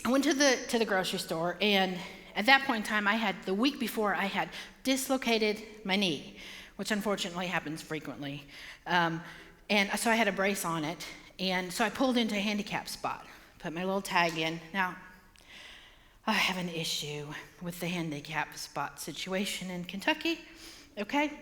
I went to the grocery store, and at that point in time, the week before, I had dislocated my knee, which unfortunately happens frequently. And so I had a brace on it, and so I pulled into a handicapped spot, put my little tag in. Now, I have an issue with the handicapped spot situation in Kentucky, okay?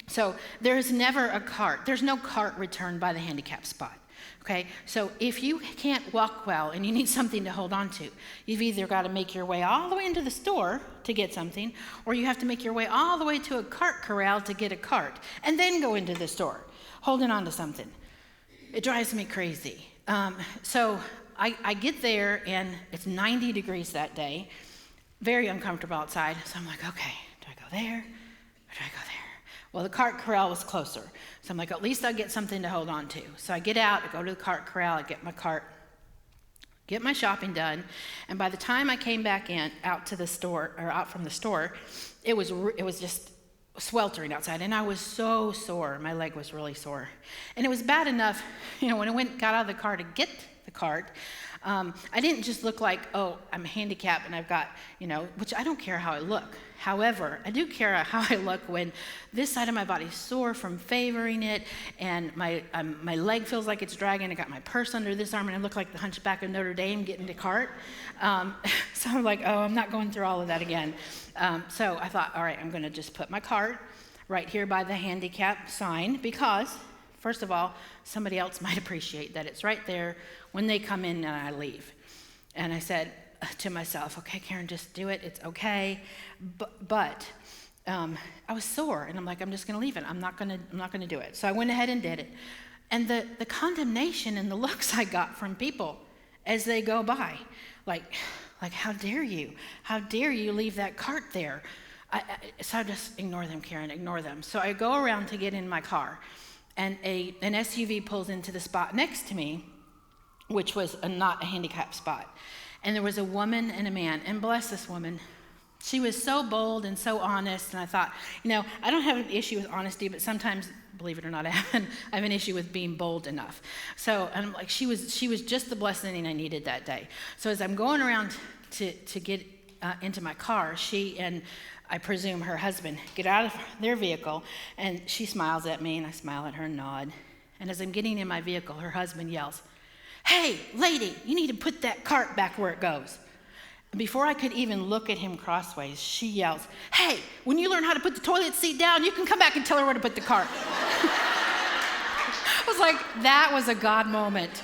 So there's never a cart. There's no cart returned by the handicapped spot. Okay, so if you can't walk well and you need something to hold on to, you've either got to make your way all the way into the store to get something, or you have to make your way all the way to a cart corral to get a cart, and then go into the store holding on to something. It drives me crazy. So I get there, and it's 90 degrees that day, very uncomfortable outside. So I'm like, okay, do I go there or do I go there? Well, the cart corral was closer. So I'm like, at least I'll get something to hold on to. So I get out, I go to the cart corral, I get my cart, get my shopping done. And by the time I came back out to the store, or out from the store, it was just sweltering outside. And I was so sore. My leg was really sore. And it was bad enough, when I got out of the car to get the cart, I didn't just look like, oh, I'm handicapped and I've got, which I don't care how I look. However, I do care how I look when this side of my body is sore from favoring it, and my leg feels like it's dragging. I got my purse under this arm, and I look like the Hunchback of Notre Dame getting the cart. So I'm like, oh, I'm not going through all of that again. So I thought, all right, I'm going to just put my cart right here by the handicap sign, because, first of all, somebody else might appreciate that it's right there when they come in and I leave. And I said to myself, okay, Karen, just do it. It's okay. But I was sore, and I'm like, I'm just going to leave it. I'm not going to do it. So I went ahead and did it. And the condemnation and the looks I got from people as they go by, like how dare you? How dare you leave that cart there? So I just ignore them, Karen, ignore them. So I go around to get in my car, and an SUV pulls into the spot next to me, which was not a handicapped spot. And there was a woman and a man, and bless this woman. She was so bold and so honest, and I thought, I don't have an issue with honesty, but sometimes, believe it or not, I have an issue with being bold enough. So I'm like, she was just the blessing I needed that day. So as I'm going around to get into my car, she and I presume her husband get out of their vehicle, and she smiles at me, and I smile at her and nod. And as I'm getting in my vehicle, her husband yells, "Hey, lady, you need to put that cart back where it goes." Before I could even look at him crossways, she yells, "Hey, when you learn how to put the toilet seat down, you can come back and tell her where to put the cart." I was like, that was a God moment.